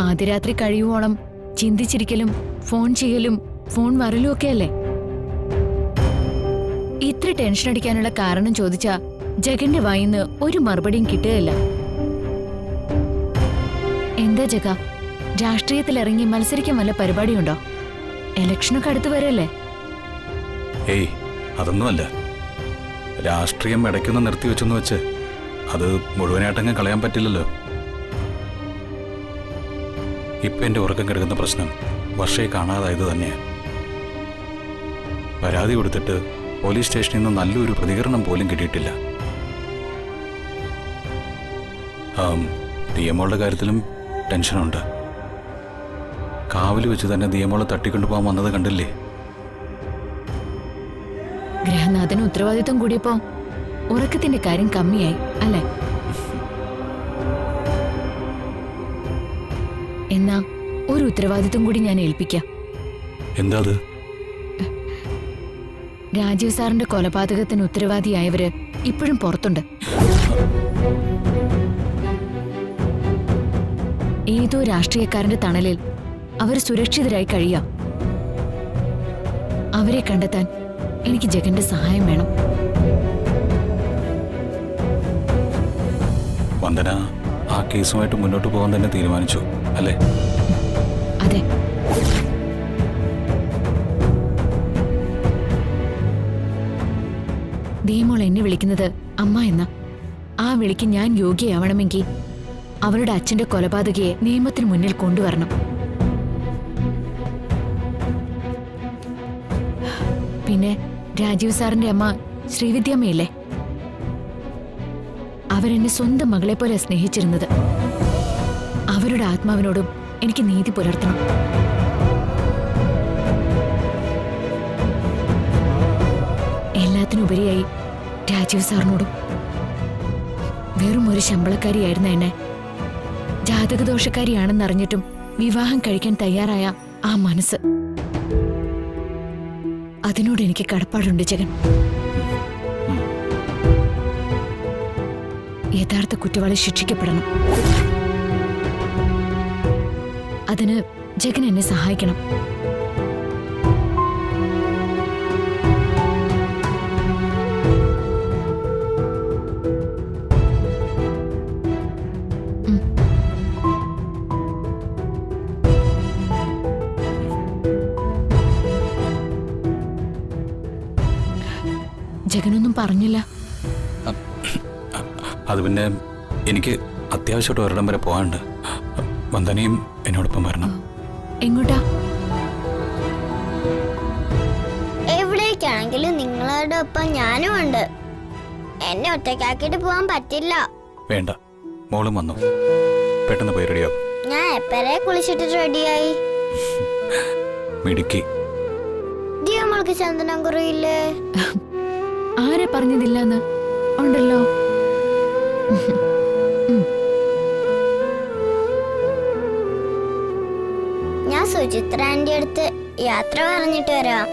പാതിരാത്രി കഴിയുവോളം ചിന്തിച്ചിരിക്കലും ഫോൺ ചെയ്യലും ഫോൺ വരലും ഒക്കെ അല്ലേ? ഇത്ര ടെൻഷൻ അടിക്കാനുള്ള കാരണം ചോദിച്ചാ ജഗന്റെ വായിന്ന് ഒരു മറുപടിയും കിട്ടുകയില്ല. എന്താ ജഗ, രാഷ്ട്രീയത്തിൽ ഇറങ്ങി മത്സരിക്കാൻ വല്ല പരിപാടിയുണ്ടോ? ഇലക്ഷനൊക്കെ അടുത്ത് വരല്ലേ? ഏയ്, അതൊന്നുമല്ല. രാഷ്ട്രീയം ഇടയ്ക്കൊന്ന് നിർത്തിവെച്ചെന്ന് വെച്ച് അത് മുഴുവനായിട്ടങ്ങ് കളയാൻ പറ്റില്ലല്ലോ. ഇപ്പൊ എന്റെ ഉറക്കം കിടക്കുന്ന പ്രശ്നം വർഷയെ കാണാതായത് തന്നെയാണ്. പരാതി കൊടുത്തിട്ട് പോലീസ് സ്റ്റേഷനിൽ നിന്ന് നല്ലൊരു പ്രതികരണം പോലും കിട്ടിയിട്ടില്ല. ദിയമോളുടെ കാര്യത്തിലും ടെൻഷനുണ്ട്. കാവല് വെച്ച് തന്നെ ദിയമോളെ തട്ടിക്കൊണ്ടുപോകാൻ വന്നത് കണ്ടില്ലേ? ഗ്രഹനാഥന് ഉത്തരവാദിത്വം കൂടിയപ്പോ ഉറക്കത്തിന്റെ കാര്യം കമ്മിയായി അല്ലേ? എന്നാ ഒരു ഉത്തരവാദിത്വം കൂടി ഞാൻ ഏൽപ്പിക്കാം. എന്താ അത്? രാജീവ് സാറിന്റെ കൊലപാതകത്തിന് ഉത്തരവാദിയായവര് ഇപ്പോഴും പുറത്തുണ്ട്. ഏതോ രാഷ്ട്രീയക്കാരന്റെ തണലിൽ അവർ സുരക്ഷിതരായി കഴിയാം. അവരെ കണ്ടെത്താൻ എനിക്ക് ജഗന്റെ സഹായം വേണം. വന്ദന ആ കേസുമായിട്ട് മുന്നോട്ട് പോകാൻ തന്നെ തീരുമാനിച്ചു അല്ലേ? അതെ. ദിയമോൾ എന്നെ വിളിക്കുന്നത് അമ്മ എന്ന ആ വിളിക്ക് ഞാൻ യോഗ്യയാവണമെങ്കിൽ അവരുടെ അച്ഛന്റെ കൊലപാതകയെ നിയമത്തിന് മുന്നിൽ കൊണ്ടുവരണം. പിന്നെ രാജീവ് സാറിന്റെ അമ്മ ശ്രീവിദ്യാമ്മയില്ലേ, അവരെന്നെ സ്വന്തം മകളെ പോലെ സ്നേഹിച്ചിരുന്നത്. അവരുടെ ആത്മാവിനോടും എനിക്ക് നീതി പുലർത്തണം. എല്ലാത്തിനുപരിയായി രാജീവ് സാറിനോടും. വെറും ഒരു ശമ്പളക്കാരിയായിരുന്ന എന്നെ ജാതകദോഷക്കാരിയാണെന്നറിഞ്ഞിട്ടും വിവാഹം കഴിക്കാൻ തയ്യാറായ ആ മനസ്സ്, അതിനോട് എനിക്ക് കടപ്പാടുണ്ട് ജഗൻ. യഥാർത്ഥ കുറ്റവാളി ശിക്ഷിക്കപ്പെടണം. അതിന് ജഗൻ എന്നെ സഹായിക്കണം. ജഗനൊന്നും പറഞ്ഞില്ല. അത് പിന്നെ എനിക്ക് അത്യാവശ്യമായിട്ട് ഒരിടം വരെ പോകാനുണ്ട്. വന്ദനയും എന്നോടൊപ്പം വരണം. എങ്ങോട്ടാ? എവിടേക്കാണെങ്കിലും നിങ്ങളുടെ ഒപ്പം ഞാനും ഉണ്ട്. എന്നെ ഒറ്റയ്ക്കാക്കിട്ട് പോകാൻ പറ്റില്ല. വേണ്ട, മോളും വന്നു. പെട്ടെന്ന് പോയി റെഡിയാവും. ഞാൻ എപ്പോഴേ കുളിച്ചിട്ട് റെഡിയായി. മിടുക്കി. ദിയമോൾക്ക് ചന്ദനം കുറയില്ലേ? ആരെ പറഞ്ഞതില്ലെന്ന് ഉണ്ടല്ലോ. ഞാൻ സുചിത്ര ആന്റി അടുത്ത് യാത്ര പറഞ്ഞിട്ട് വരാം.